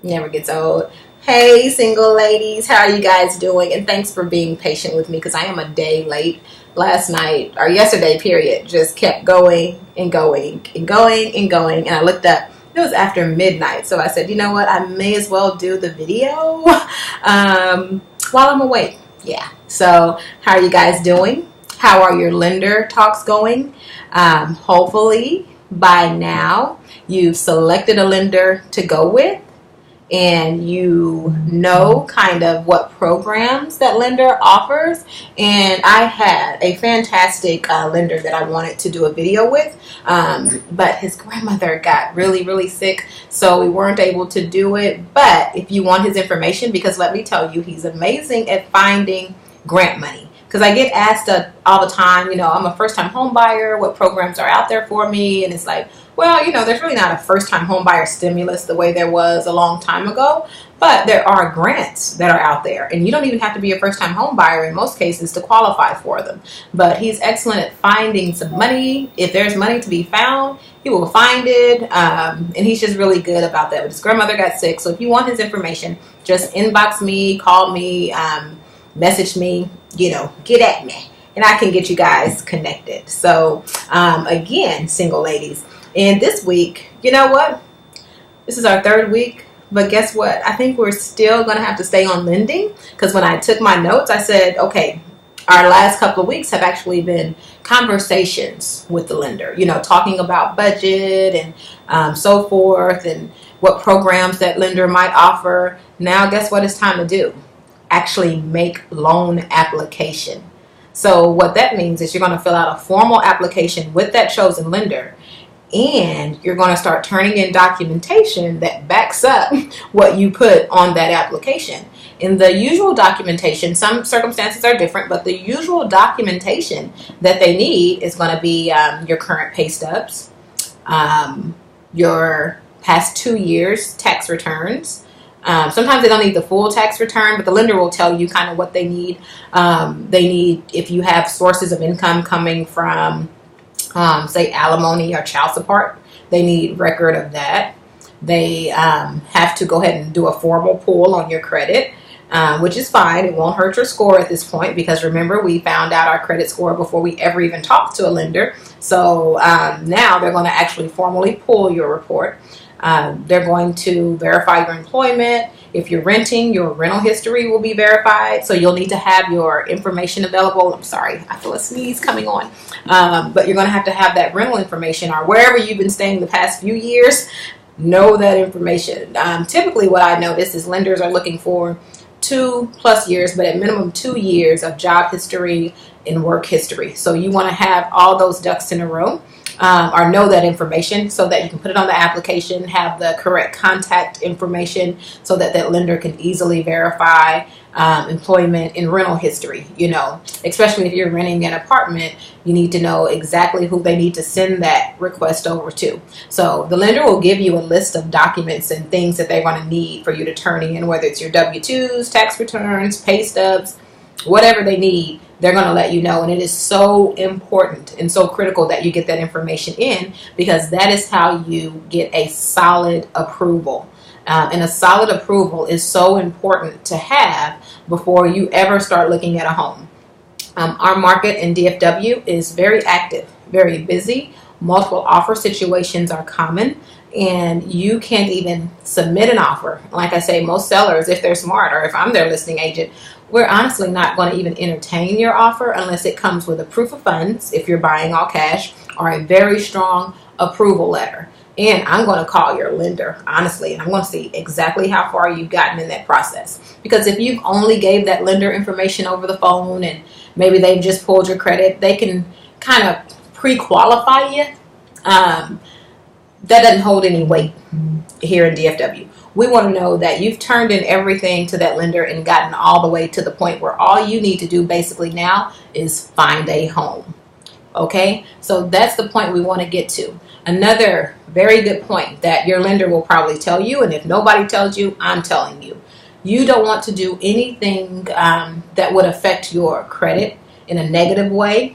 Never gets old. Hey, single ladies, how are you guys doing? And thanks for being patient with me because I am a day late. Last night, or yesterday, period, just kept going and going and going and going. And I looked up, it was after midnight. So I said, you know what? I may as well do the video while I'm awake. Yeah. So, how are you guys doing? How are your lender talks going? Hopefully, by now, you've selected a lender to go with and you know kind of what programs that lender offers. And I had a fantastic lender that I wanted to do a video with, but his grandmother got really sick, so we weren't able to do it. But if you want his information, because let me tell you, he's amazing at finding grant money. Because I get asked all the time, I'm a first-time home buyer, what programs are out there for me? And it's like, well, there's really not a first-time home buyer stimulus the way there was a long time ago, but there are grants that are out there. And you don't even have to be a first-time home buyer in most cases to qualify for them. But he's excellent at finding some money. If there's money to be found, he will find it. And he's just really good about that. But his grandmother got sick. So if you want his information, just inbox me, call me, message me, get at me, and I can get you guys connected. So again, single ladies, and this week, you know what, this is our third week, but guess what, I think we're still gonna have to stay on lending, because when I took my notes, I said, okay, our last couple of weeks have actually been conversations with the lender, talking about budget and so forth, and what programs that lender might offer. Now guess what it's time to do? Actually make loan application. So what that means is you're going to fill out a formal application with that chosen lender, and you're going to start turning in documentation that backs up what you put on that application. In the usual documentation, some circumstances are different, but the usual documentation that they need is going to be your current pay stubs, your past 2 years tax returns. Sometimes they don't need the full tax return, but the lender will tell you kind of what they need. They need, if you have sources of income coming from, say, alimony or child support, they need record of that. They have to go ahead and do a formal pull on your credit, which is fine. It won't hurt your score at this point, because remember, we found out our credit score before we ever even talked to a lender. So now they're going to actually formally pull your report. They're going to verify your employment. If you're renting, your rental history will be verified. So you'll need to have your information available. I'm sorry, I feel a sneeze coming on. But you're going to have that rental information, or wherever you've been staying the past few years, know that information. Typically what I notice is lenders are looking for 2+ years, but at minimum 2 years of job history and work history. So you want to have all those ducks in a row. Or know that information so that you can put it on the application, have the correct contact information so that that lender can easily verify employment and rental history. Especially if you're renting an apartment, you need to know exactly who they need to send that request over to. So the lender will give you a list of documents and things that they're going to need for you to turn in, whether it's your W-2s, tax returns, pay stubs, whatever they need. They're going to let you know, and it is so important and so critical that you get that information in, because that is how you get a solid approval. And a solid approval is so important to have before you ever start looking at a home. Our market in DFW is very active, very busy. Multiple offer situations are common, and you can't even submit an offer. Like I say, most sellers, if they're smart, or if I'm their listing agent, we're honestly not going to even entertain your offer unless it comes with a proof of funds, if you're buying all cash, or a very strong approval letter. And I'm going to call your lender, honestly, and I'm going to see exactly how far you've gotten in that process. Because if you've only gave that lender information over the phone, and maybe they've just pulled your credit, they can kind of pre-qualify you. That doesn't hold any weight here in DFW. We want to know that you've turned in everything to that lender and gotten all the way to the point where all you need to do basically now is find a home. Okay, so that's the point we want to get to. Another very good point that your lender will probably tell you, and if nobody tells you, I'm telling you, you don't want to do anything that would affect your credit in a negative way,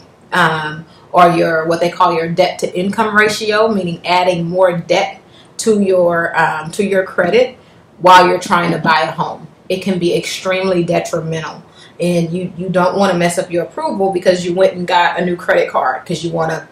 or your what they call your debt to income ratio, meaning adding more debt to your credit. while you're trying to buy a home. It can be extremely detrimental. And you don't want to mess up your approval because you went and got a new credit card because you want to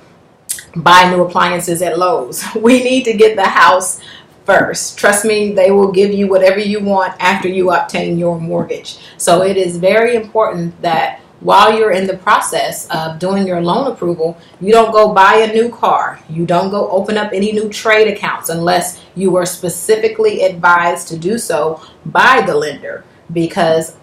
buy new appliances at Lowe's. We need to get the house first. Trust me, they will give you whatever you want after you obtain your mortgage. So it is very important that while you're in the process of doing your loan approval, you don't go buy a new car. You don't go open up any new trade accounts unless you were specifically advised to do so by the lender, because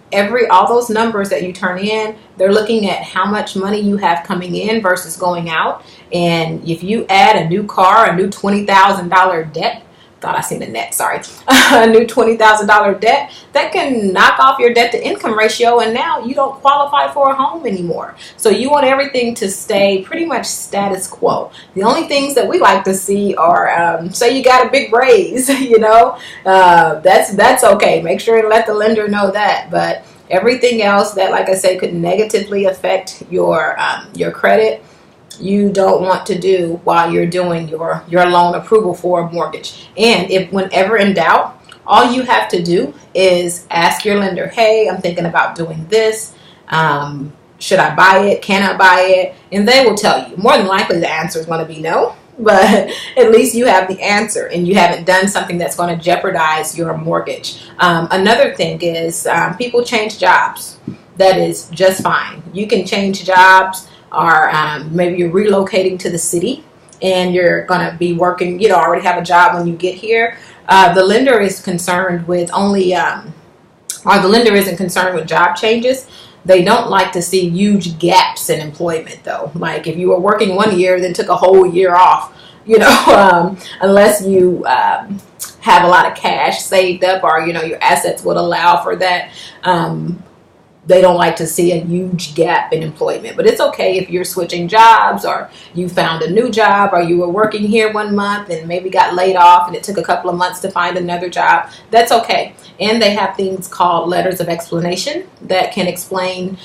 all those numbers that you turn in, they're looking at how much money you have coming in versus going out. And if you add a new car, a new $20,000 debt, thought I seen a net, sorry, a new $20,000 debt, that can knock off your debt to income ratio, and now you don't qualify for a home anymore. So you want everything to stay pretty much status quo. The only things that we like to see are, say you got a big raise, that's okay. Make sure and let the lender know that. But everything else that, like I said, could negatively affect your credit, you don't want to do while you're doing your loan approval for a mortgage. And if whenever in doubt, all you have to do is ask your lender, hey, I'm thinking about doing this. Should I buy it? Can I buy it? And they will tell you. More than likely the answer is going to be no, but at least you have the answer and you haven't done something that's going to jeopardize your mortgage. Another thing is people change jobs. That is just fine. You can change jobs, or maybe you're relocating to the city and you're going to be working, already have a job when you get here. The lender is concerned with or the lender isn't concerned with job changes. They don't like to see huge gaps in employment, though. Like if you were working 1 year, then took a whole year off, unless you have a lot of cash saved up, or, your assets would allow for that. They don't like to see a huge gap in employment. But it's okay if you're switching jobs, or you found a new job, or you were working here 1 month and maybe got laid off and it took a couple of months to find another job. That's okay. And they have things called letters of explanation that can explain,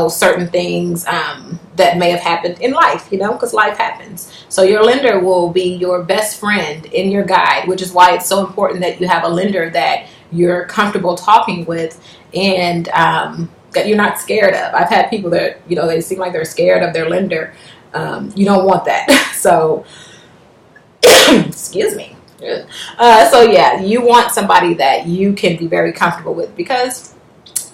certain things that may have happened in life, because life happens. So your lender will be your best friend and your guide, which is why it's so important that you have a lender that you're comfortable talking with and that you're not scared of. I've had people that, they seem like they're scared of their lender. You don't want that. So, excuse me. So yeah, you want somebody that you can be very comfortable with, because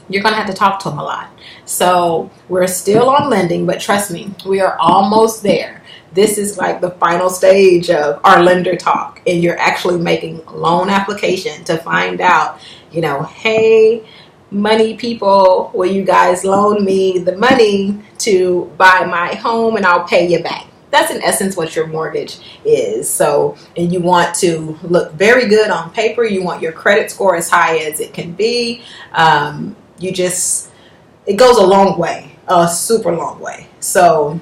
you're going to have to talk to them a lot. So we're still on lending, but trust me, we are almost there. This is like the final stage of our lender talk, and you're actually making a loan application to find out, hey, money people, will you guys loan me the money to buy my home and I'll pay you back? That's in essence what your mortgage is. So, and you want to look very good on paper. You want your credit score as high as it can be. It goes a long way, a super long way. So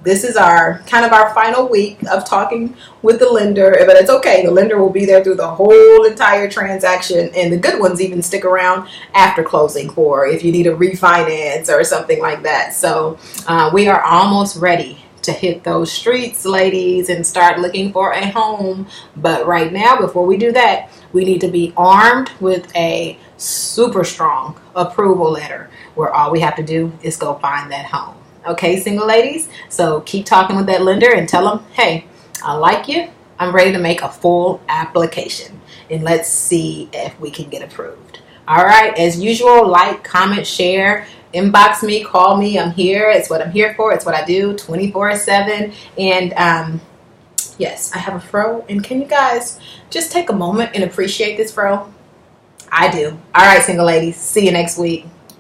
this is our final week of talking with the lender, but it's okay. The lender will be there through the whole entire transaction, and the good ones even stick around after closing for if you need a refinance or something like that. So we are almost ready to hit those streets, ladies, and start looking for a home. But right now, before we do that, we need to be armed with a super strong approval letter where all we have to do is go find that home. Okay, single ladies? So keep talking with that lender and tell them, hey, I like you. I'm ready to make a full application. And let's see if we can get approved. All right, as usual, like, comment, share, inbox me, call me. I'm here. It's what I'm here for. It's what I do 24/7. And yes, I have a fro. And can you guys just take a moment and appreciate this fro? I do. All right, single ladies. See you next week.